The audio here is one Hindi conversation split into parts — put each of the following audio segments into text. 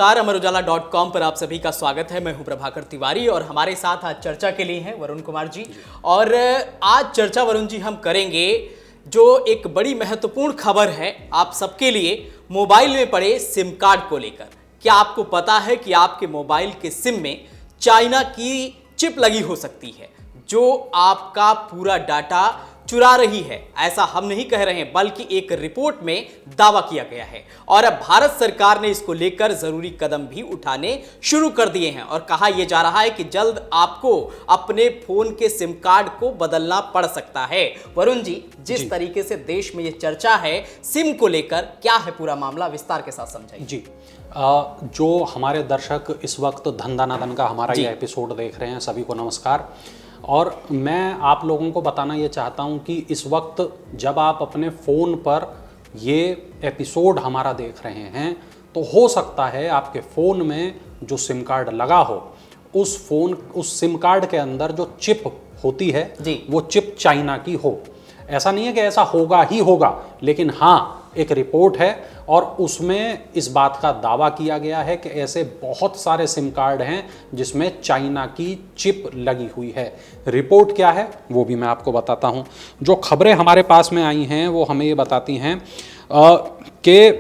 नमस्कार, अमरउजाला.com पर आप सभी का स्वागत है। मैं हूं प्रभाकर तिवारी और हमारे साथ आज चर्चा के लिए हैं वरुण कुमार जी। और आज चर्चा वरुण जी हम करेंगे जो एक बड़ी महत्वपूर्ण खबर है आप सबके लिए, मोबाइल में पड़े सिम कार्ड को लेकर। क्या आपको पता है कि आपके मोबाइल के सिम में चाइना की चिप लगी हो सकती है जो आपका पूरा डाटा चुरा रही है? ऐसा हम नहीं कह रहे हैं, बल्कि एक रिपोर्ट में दावा किया गया है। और अब भारत सरकार ने इसको लेकर जरूरी कदम भी उठाने शुरू कर दिए हैं और कहा यह जा रहा है कि जल्द आपको अपने फोन के सिम कार्ड को बदलना पड़ सकता है। वरुण जी, जिस तरीके से देश में यह चर्चा है सिम को लेकर, क्या है पूरा मामला, विस्तार के साथ समझाइए। जी, जो हमारे दर्शक इस वक्त धन धना धन का हमारा ये एपिसोड देख रहे हैं, सभी को नमस्कार। और मैं आप लोगों को बताना ये चाहता हूँ कि इस वक्त जब आप अपने फ़ोन पर ये एपिसोड हमारा देख रहे हैं तो हो सकता है आपके फ़ोन में जो सिम कार्ड लगा हो, उस सिम कार्ड के अंदर जो चिप होती है वो चिप चाइना की हो। ऐसा नहीं है कि ऐसा होगा ही होगा, लेकिन हाँ, एक रिपोर्ट है और उसमें इस बात का दावा किया गया है कि ऐसे बहुत सारे सिम कार्ड हैं जिसमें चाइना की चिप लगी हुई है। रिपोर्ट क्या है वो भी मैं आपको बताता हूं। जो खबरें हमारे पास में आई हैं वो हमें ये बताती हैं कि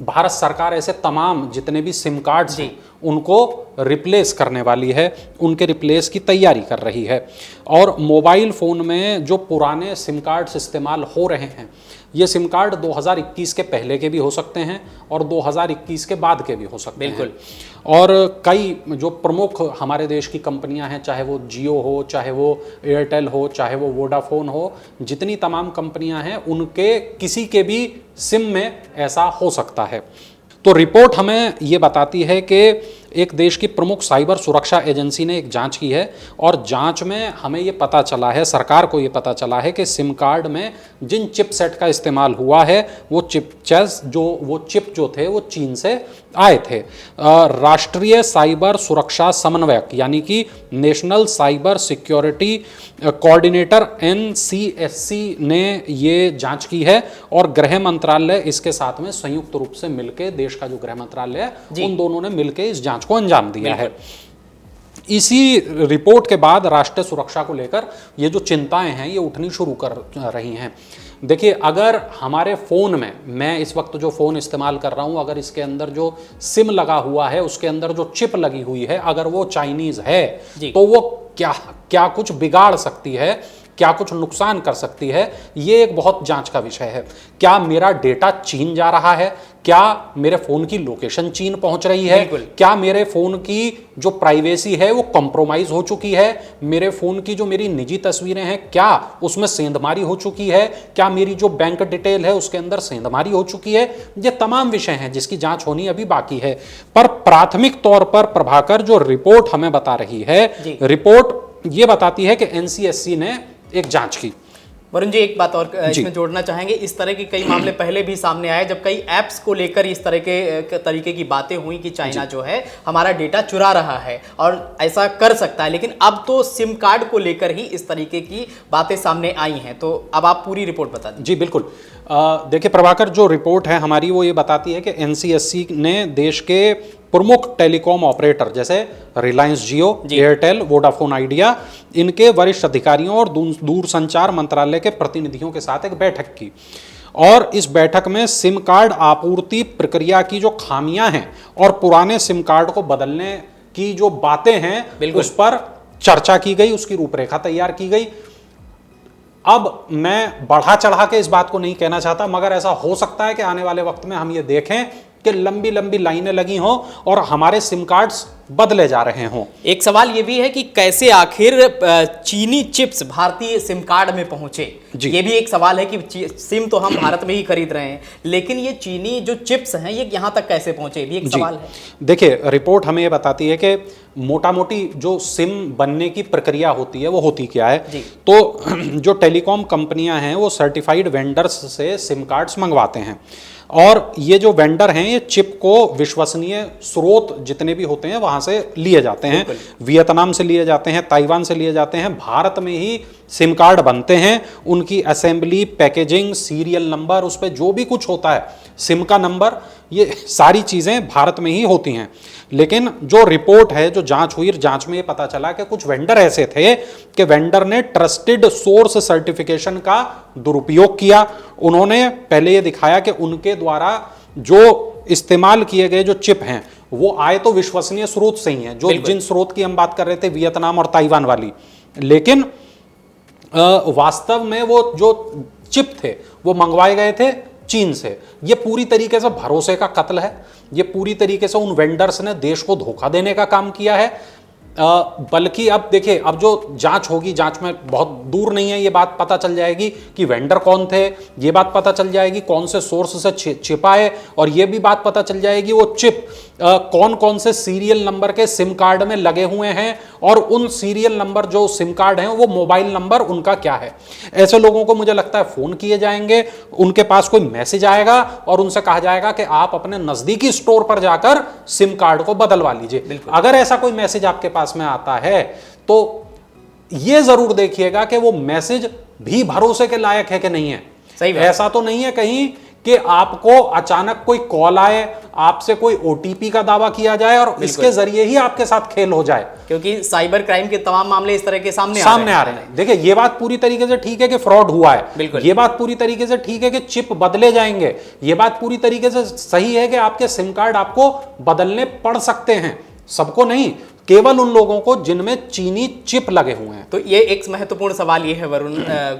भारत सरकार ऐसे तमाम जितने भी सिम कार्ड्स हैं उनको रिप्लेस करने वाली है, उनके रिप्लेस की तैयारी कर रही है। और मोबाइल फ़ोन में जो पुराने सिम कार्ड्स इस्तेमाल हो रहे हैं, ये सिम कार्ड 2021 के पहले के भी हो सकते हैं और 2021 के बाद के भी हो सकते हैं। और कई जो प्रमुख हमारे देश की कंपनियां हैं, चाहे वो जियो हो, चाहे वो एयरटेल हो, चाहे वो वोडाफोन हो, जितनी तमाम कंपनियां हैं उनके किसी के भी सिम में ऐसा हो सकता है। तो रिपोर्ट हमें ये बताती है कि एक देश की प्रमुख साइबर सुरक्षा एजेंसी ने एक जांच की है और जांच में हमें ये पता चला है, सरकार को ये पता चला है कि सिम कार्ड में जिन चिपसेट का इस्तेमाल हुआ है वो चिप जो थे वो चीन से आए थे। राष्ट्रीय साइबर सुरक्षा समन्वयक यानी कि national cyber security coordinator NCSC ने ये जांच की है और गृह मंत्रालय इसके साथ में संयुक्त रूप से मिलकर, देश का जो गृह मंत्रालय है उन दोनों ने मिलकर इस जांच को अंजाम दिया है। इसी रिपोर्ट के बाद राष्ट्रीय सुरक्षा को लेकर ये जो चिंताएं हैं ये उठनी शुरू कर रही हैं। देखिए, अगर हमारे फ़ोन में, मैं इस वक्त जो फ़ोन इस्तेमाल कर रहा हूँ, अगर इसके अंदर जो सिम लगा हुआ है उसके अंदर जो चिप लगी हुई है अगर वो चाइनीज़ है तो वो क्या कुछ बिगाड़ सकती है, क्या कुछ नुकसान कर सकती है, ये एक बहुत जांच का विषय है। क्या मेरा डेटा चीन जा रहा है? क्या मेरे फ़ोन की लोकेशन चीन पहुंच रही है? क्या मेरे फ़ोन की जो प्राइवेसी है वो कॉम्प्रोमाइज़ हो चुकी है? मेरे फ़ोन की जो मेरी निजी तस्वीरें हैं क्या उसमें सेंधमारी हो चुकी है? क्या मेरी जो बैंक डिटेल है उसके अंदर सेंधमारी हो चुकी है? ये तमाम विषय हैं जिसकी जांच होनी अभी बाकी है। पर प्राथमिक तौर पर प्रभाकर, जो रिपोर्ट हमें बता रही है, रिपोर्ट ये बताती है कि NCSC ने एक जांच की। वरुण जी, एक बात और इसमें जोड़ना चाहेंगे, इस तरह के कई मामले पहले भी सामने आए जब कई ऐप्स को लेकर इस तरह के तरीके की बातें हुई कि चाइना जो है हमारा डेटा चुरा रहा है और ऐसा कर सकता है। लेकिन अब तो सिम कार्ड को लेकर ही इस तरीके की बातें सामने आई हैं, तो अब आप पूरी रिपोर्ट बता दीजिए। जी बिल्कुल। देखिए प्रभाकर, जो रिपोर्ट है हमारी वो ये बताती है कि NCSC ने देश के प्रमुख टेलीकॉम ऑपरेटर जैसे रिलायंस जियो, एयरटेल, वोडाफोन आइडिया, इनके वरिष्ठ अधिकारियों और दूरसंचार मंत्रालय के प्रतिनिधियों के साथ एक बैठक की। और इस बैठक में सिम कार्ड आपूर्ति प्रक्रिया की जो खामियां हैं और पुराने सिम कार्ड को बदलने की जो बातें हैं उस पर चर्चा की गई, उसकी रूपरेखा तैयार की गई। अब मैं बढ़ा चढ़ा के इस बात को नहीं कहना चाहता, मगर ऐसा हो सकता है कि आने वाले वक्त में हम ये देखें कि लंबी लंबी लाइनें लगी हों और हमारे सिम कार्ड्स बदले जा रहे हों। एक सवाल ये भी है कि कैसे आखिर चीनी चिप्स भारतीय सिम कार्ड में पहुंचे। ये भी एक सवाल है कि सिम तो हम भारत में ही खरीद रहे हैं, लेकिन ये चीनी जो चिप्स हैं ये यहाँ तक कैसे पहुंचे, भी एक सवाल है। देखिए, रिपोर्ट हमें ये बताती है कि मोटा मोटी जो सिम बनने की प्रक्रिया होती है वो होती क्या है। तो जो टेलीकॉम कंपनियां हैं वो सर्टिफाइड वेंडर्स से सिम कार्ड्स मंगवाते हैं और ये जो वेंडर हैं ये चिप को विश्वसनीय स्रोत जितने भी होते हैं वहां से लिए जाते हैं, वियतनाम से लिए जाते हैं, ताइवान से लिए जाते हैं, भारत में ही सिम कार्ड बनते हैं, उनकी असेंबली, पैकेजिंग, सीरियल नंबर, उस पर जो भी कुछ होता है, सिम का नंबर, ये सारी चीज़ें भारत में ही होती हैं। लेकिन जो रिपोर्ट है, जो जांच हुई, जांच में ये पता चला कि कुछ वेंडर ऐसे थे कि वेंडर ने ट्रस्टेड सोर्स सर्टिफिकेशन का दुरुपयोग किया। उन्होंने पहले ये दिखाया कि उनके द्वारा जो इस्तेमाल किए गए जो चिप हैं वो आए तो विश्वसनीय स्रोत से ही हैं, जो जिन स्रोत की हम बात कर रहे थे, वियतनाम और ताइवान वाली। लेकिन वास्तव में वो जो चिप थे वो मंगवाए गए थे चीन से। ये पूरी तरीके से भरोसे का कत्ल है, ये पूरी तरीके से उन वेंडर्स ने देश को धोखा देने का काम किया है। बल्कि अब देखिए, अब जो जांच होगी, जांच में बहुत दूर नहीं है, ये बात पता चल जाएगी कि वेंडर कौन थे, ये बात पता चल जाएगी कौन से सोर्स से चिप आए, और ये भी बात पता चल जाएगी वो चिप कौन कौन से सीरियल नंबर के सिम कार्ड में लगे हुए हैं, और उन सीरियल नंबर जो सिम कार्ड हैं वो मोबाइल नंबर उनका क्या है। ऐसे लोगों को मुझे लगता है फोन किए जाएंगे, उनके पास कोई मैसेज आएगा और उनसे कहा जाएगा कि आप अपने नजदीकी स्टोर पर जाकर सिम कार्ड को बदलवा लीजिए। अगर ऐसा कोई मैसेज आपके पास में आता है तो यह जरूर देखिएगा कि वो मैसेज भी भरोसे के लायक है कि नहीं है। सही बात। ऐसा तो नहीं है कहीं कि आपको अचानक कोई कॉल आए, आपसे कोई ओटीपी का दावा किया जाए और इसके जरिए ही आपके साथ खेल हो जाए, क्योंकि साइबर क्राइम के तमाम मामले इस तरह के सामने आ रहे हैं। देखिए, ये बात पूरी तरीके से ठीक है कि फ्रॉड हुआ है, ये बात पूरी तरीके से ठीक है कि चिप बदले जाएंगे, ये बात पूरी तरीके से सही है कि आपके सिम कार्ड आपको बदलने पड़ सकते हैं, सबको नहीं, केवल उन लोगों को जिनमें चीनी चिप लगे हुए हैं। तो ये एक महत्वपूर्ण सवाल ये है वरुण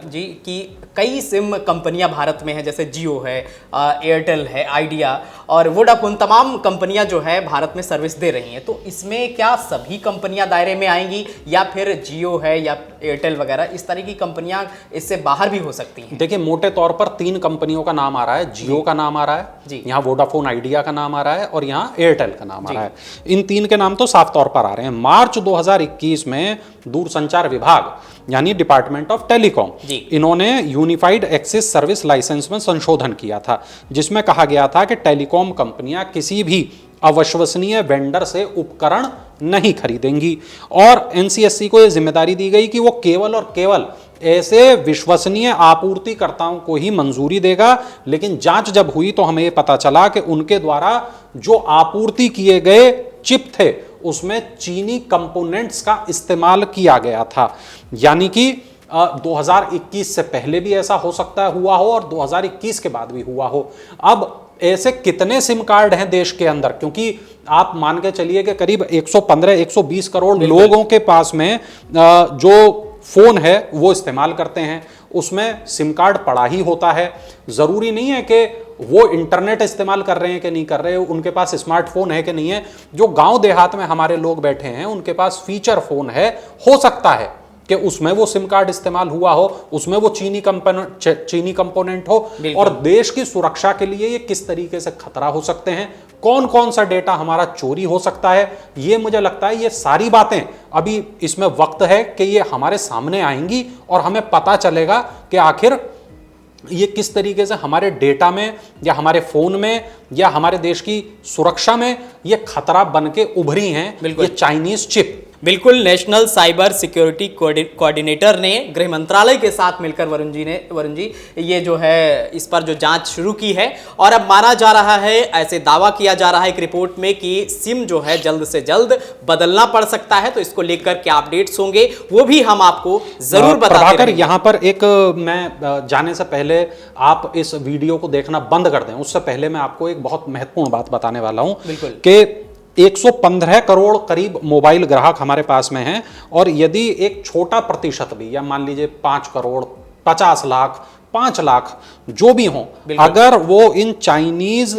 जी कि कई सिम कंपनियां भारत में हैं, जैसे जियो है, एयरटेल है, आइडिया और वोडाफोन, तमाम कंपनियां जो है भारत में सर्विस दे रही हैं। तो इसमें क्या सभी कंपनियां दायरे में आएंगी, या फिर जियो है या एयरटेल वगैरह इस तरह की कंपनियां इससे बाहर भी हो सकती हैं? देखिए, मोटे तौर पर 3 कंपनियों का नाम आ रहा है। जियो का नाम आ रहा है, यहाँ वोडाफोन आइडिया का नाम आ रहा है, और यहाँ एयरटेल का नाम आ रहा है। इन 3 के नाम तो साफ तौर पर रहे हैं। मार्च 2021 में दूरसंचार विभाग यानी डिपार्टमेंट ऑफ टेलीकॉम, इन्होंने यूनिफाइड एक्सेस सर्विस लाइसेंस में संशोधन किया था, जिसमें कहा गया था कि टेलीकॉम कंपनियां किसी भी अविश्वसनीय वेंडर से उपकरण नहीं खरीदेंगी, और एनसीएससी को यह जिम्मेदारी दी गई कि वो केवल और केवल ऐसे विश्वसनीय आपूर्तिकर्ताओं को ही मंजूरी देगा। लेकिन जांच जब हुई तो हमें पता चला कि उनके द्वारा जो आपूर्ति किए गए चिप थे उसमें चीनी कंपोनेंट्स का इस्तेमाल किया गया था। यानी कि 2021 से पहले भी ऐसा हो सकता है हुआ हो, और 2021 के बाद भी हुआ हो। अब ऐसे कितने सिम कार्ड हैं देश के अंदर, क्योंकि आप मान के चलिए कि करीब 115-120 करोड़ लोगों के पास में जो फोन है वो इस्तेमाल करते हैं, उसमें सिम कार्ड पड़ा ही होता है। जरूरी नहीं है कि वो इंटरनेट इस्तेमाल कर रहे हैं कि नहीं कर रहे, उनके पास स्मार्टफोन है कि नहीं है। जो गांव देहात में हमारे लोग बैठे हैं उनके पास फीचर फोन है, हो सकता है कि उसमें वो सिम कार्ड इस्तेमाल हुआ हो, उसमें वो चीनी कंपोनेंट हो, और देश की सुरक्षा के लिए ये किस तरीके से खतरा हो सकते हैं, कौन कौन सा डेटा हमारा चोरी हो सकता है, ये मुझे लगता है ये सारी बातें अभी इसमें वक्त है कि ये हमारे सामने आएंगी और हमें पता चलेगा कि आखिर ये किस तरीके से हमारे डेटा में या हमारे फोन में या हमारे देश की सुरक्षा में ये खतरा बन के उभरी हैं ये चाइनीज चिप। बिल्कुल, नेशनल साइबर सिक्योरिटी कोऑर्डिनेटर ने गृह मंत्रालय के साथ मिलकर वरुण जी ये जो है इस पर जो जांच शुरू की है, और अब माना जा रहा है, ऐसे दावा किया जा रहा है एक रिपोर्ट में कि सिम जो है जल्द से जल्द बदलना पड़ सकता है। तो इसको लेकर क्या अपडेट्स होंगे वो भी हम आपको जरूर बताते रहेंगे। यहाँ पर एक मैं जाने से पहले आप इस वीडियो को देखना बंद कर दें, उससे पहले मैं आपको एक बहुत महत्वपूर्ण बात बताने वाला हूं कि 115 करोड़ करीब मोबाइल ग्राहक हमारे पास में हैं, और यदि एक छोटा प्रतिशत भी, या मान लीजिए 5 करोड़, 50 लाख, 5 लाख जो भी हों, अगर वो इन चाइनीज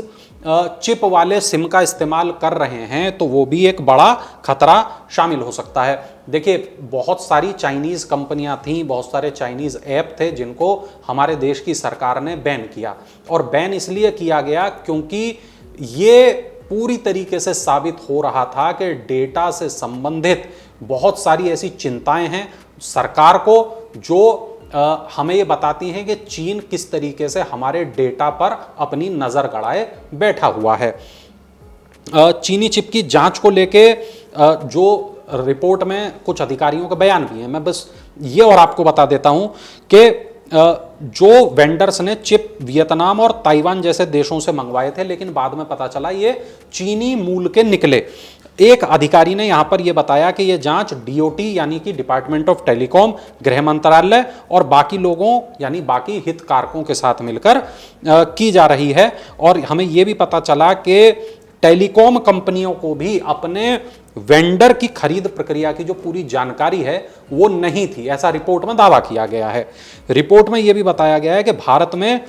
चिप वाले सिम का इस्तेमाल कर रहे हैं तो वो भी एक बड़ा खतरा शामिल हो सकता है। देखिए, बहुत सारी चाइनीज कंपनियां थीं, बहुत सारे चाइनीज ऐप थे जिनको हमारे देश की सरकार ने बैन किया, और बैन इसलिए किया गया क्योंकि ये पूरी तरीके से साबित हो रहा था कि डेटा से संबंधित बहुत सारी ऐसी चिंताएं हैं सरकार को, जो हमें ये बताती हैं कि चीन किस तरीके से हमारे डेटा पर अपनी नज़र गड़ाए बैठा हुआ है। चीनी चिप की जांच को लेके जो रिपोर्ट में कुछ अधिकारियों के बयान भी हैं, मैं बस ये और आपको बता देता हूं कि जो वेंडर्स ने चिप वियतनाम और ताइवान जैसे देशों से मंगवाए थे, लेकिन बाद में पता चला ये चीनी मूल के निकले। एक अधिकारी ने यहां पर यह बताया कि यह जांच डीओटी यानी कि डिपार्टमेंट ऑफ टेलीकॉम, गृह मंत्रालय और बाकी लोगों यानी बाकी हितधारकों के साथ मिलकर की जा रही है। और हमें यह भी पता चला कि टेलीकॉम कंपनियों को भी अपने वेंडर की खरीद प्रक्रिया की जो पूरी जानकारी है वो नहीं थी, ऐसा रिपोर्ट में दावा किया गया है। रिपोर्ट में यह भी बताया गया है कि भारत में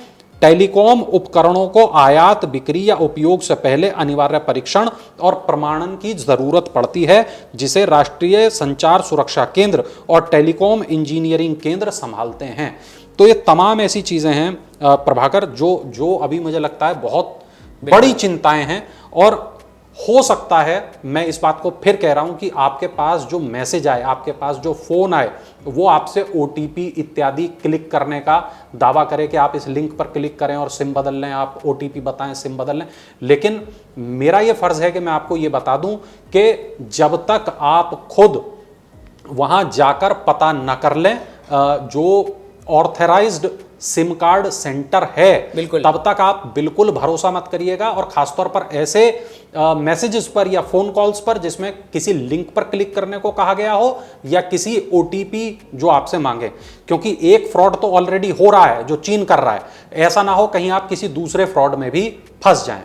टेलीकॉम उपकरणों को आयात, बिक्री या उपयोग से पहले अनिवार्य परीक्षण और प्रमाणन की जरूरत पड़ती है, जिसे राष्ट्रीय संचार सुरक्षा केंद्र और टेलीकॉम इंजीनियरिंग केंद्र संभालते हैं। तो ये तमाम ऐसी चीजें हैं प्रभाकर जो अभी मुझे लगता है बहुत बड़ी चिंताएं हैं। और हो सकता है, मैं इस बात को फिर कह रहा हूं कि आपके पास जो मैसेज आए, आपके पास जो फोन आए, वो आपसे ओटीपी इत्यादि क्लिक करने का दावा करे कि आप इस लिंक पर क्लिक करें और सिम बदल लें, आप ओटीपी बताएं, सिम बदल लें। लेकिन मेरा ये फर्ज है कि मैं आपको ये बता दूं कि जब तक आप खुद वहां जाकर पता न कर लें जो ऑथराइज्ड सिम कार्ड सेंटर है, तब तक आप बिल्कुल भरोसा मत करिएगा। और खासतौर पर ऐसे मैसेजेस पर या फोन कॉल्स पर जिसमें किसी लिंक पर क्लिक करने को कहा गया हो या किसी ओटीपी जो आपसे मांगे, क्योंकि एक फ्रॉड तो ऑलरेडी हो रहा है जो चीन कर रहा है, ऐसा ना हो कहीं आप किसी दूसरे फ्रॉड में भी फंस जाएं।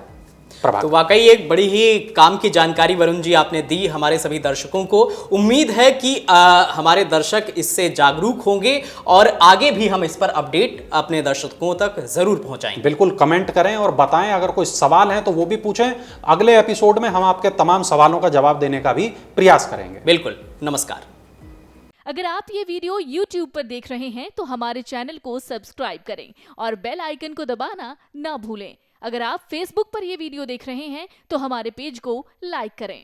तो वाकई एक बड़ी ही काम की जानकारी वरुण जी आपने दी हमारे सभी दर्शकों को। उम्मीद है कि हमारे दर्शक इससे जागरूक होंगे और आगे भी हम इस पर अपडेट अपने दर्शकों तक जरूर पहुंचाएंगे। बिल्कुल कमेंट करें और बताएं, अगर कोई सवाल है तो वो भी पूछें। अगले एपिसोड में हम आपके तमाम सवालों का जवाब देने का भी प्रयास करेंगे। बिल्कुल, नमस्कार। अगर आप ये वीडियो YouTube पर देख रहे हैं तो हमारे चैनल को सब्सक्राइब करें और बेल आइकन को दबाना ना भूलें। अगर आप Facebook पर यह वीडियो देख रहे हैं तो हमारे पेज को लाइक करें।